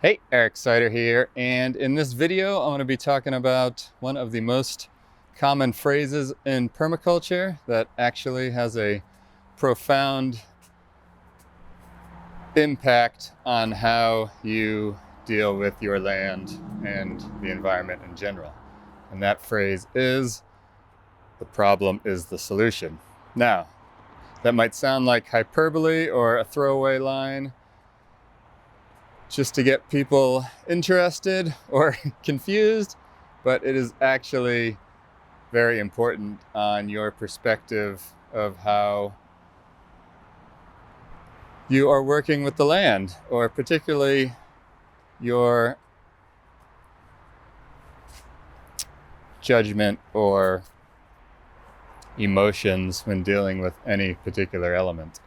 Hey, Eric Sider here, and in this video I'm going to be talking about one of the most common phrases in permaculture that actually has a profound impact on how you deal with your land and the environment in general. And that phrase is, the problem is the solution. Now, that might sound like hyperbole or a throwaway line, just to get people interested or confused, but it is actually very important on your perspective of how you are working with the land, or particularly your judgment or emotions when dealing with any particular element.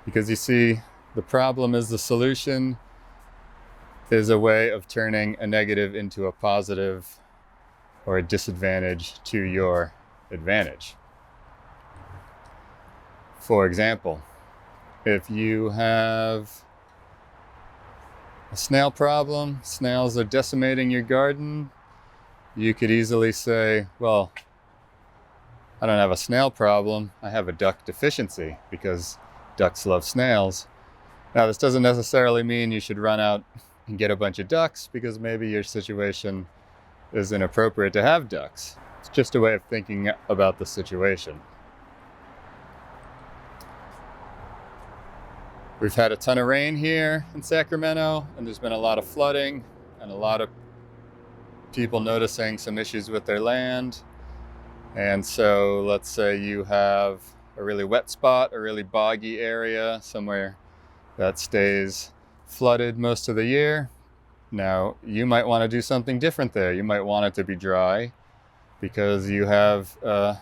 Because you see, the problem is the solution is a way of turning a negative into a positive or a disadvantage to your advantage. For example, if you have a snail problem, snails are decimating your garden, you could easily say, well, I don't have a snail problem, I have a duck deficiency because ducks love snails. Now, this doesn't necessarily mean you should run out and get a bunch of ducks, because maybe your situation is inappropriate to have ducks. It's just a way of thinking about the situation. We've had a ton of rain here in Sacramento, and there's been a lot of flooding and a lot of people noticing some issues with their land. And so let's say you have a really wet spot, a really boggy area, somewhere that stays flooded most of the year. Now, you might want to do something different there. You might want it to be dry because you have an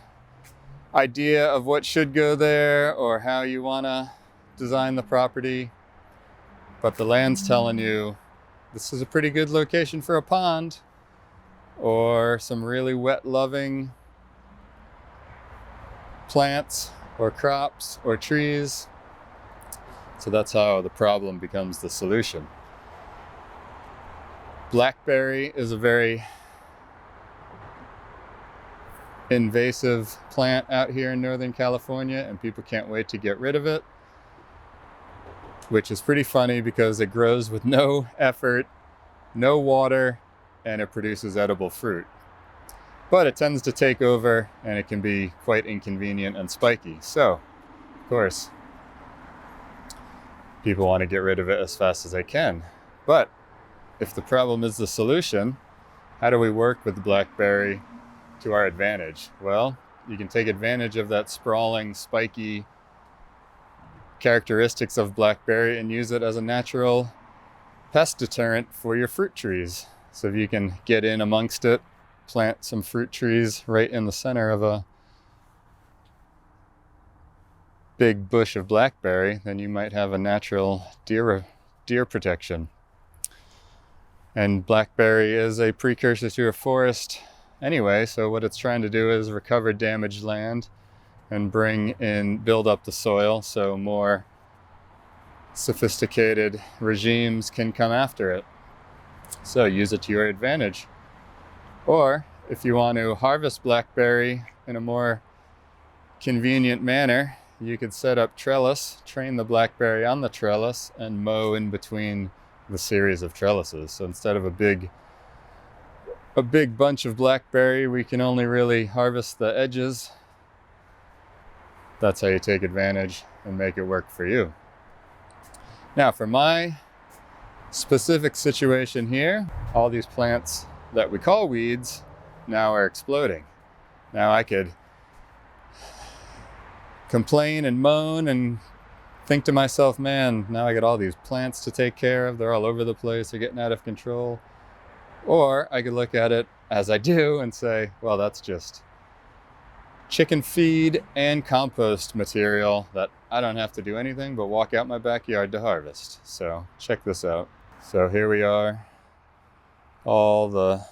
idea of what should go there or how you want to design the property. But the land's telling you this is a pretty good location for a pond or some really wet-loving plants or crops or trees. So that's how the problem becomes the solution. Blackberry is a very invasive plant out here in Northern California, and people can't wait to get rid of it, which is pretty funny because it grows with no effort, no water, and it produces edible fruit. But it tends to take over, and it can be quite inconvenient and spiky. So, of course, people want to get rid of it as fast as they can. But if the problem is the solution, how do we work with blackberry to our advantage? Well, you can take advantage of that sprawling, spiky characteristics of blackberry and use it as a natural pest deterrent for your fruit trees. So if you can get in amongst it, plant some fruit trees right in the center of a big bush of blackberry, then you might have a natural deer protection. And blackberry is a precursor to a forest anyway, so what it's trying to do is recover damaged land and build up the soil so more sophisticated regimes can come after it. So use it to your advantage. Or if you want to harvest blackberry in a more convenient manner, you could set up trellis, train the blackberry on the trellis, and mow in between the series of trellises. So instead of a big bunch of blackberry, we can only really harvest the edges. That's how you take advantage and make it work for you. Now, for my specific situation here, all these plants that we call weeds now are exploding. Now I could complain and moan and think to myself, man, now I got all these plants to take care of. They're all over the place. They're getting out of control. Or I could look at it as I do and say, well, that's just chicken feed and compost material that I don't have to do anything but walk out my backyard to harvest. So check this out. So here we are. All the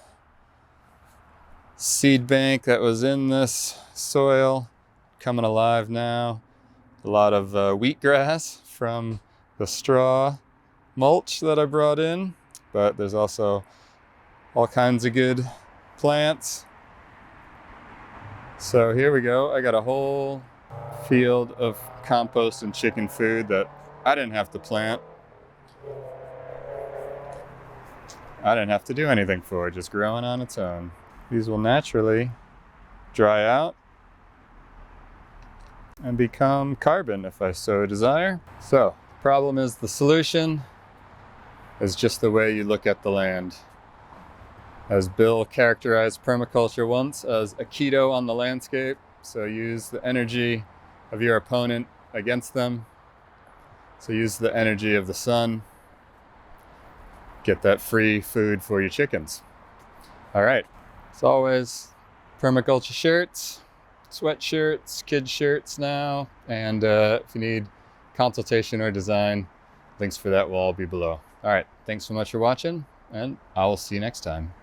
seed bank that was in this soil coming alive now. A lot of wheatgrass from the straw mulch that I brought in. but there's also all kinds of good plants. So here we go. I got a whole field of compost and chicken food that I didn't have to plant. I didn't have to do anything for it, just growing on its own. These will naturally dry out and become carbon if I so desire. So, the problem is the solution is just the way you look at the land. As Bill characterized permaculture once as a keto on the landscape, so use the energy of your opponent against them. So use the energy of the sun. Get that free food for your chickens. All right, as always, permaculture shirts, sweatshirts, kids shirts now, and if you need consultation or design, links for that will all be below. All right, thanks so much for watching, and I will see you next time.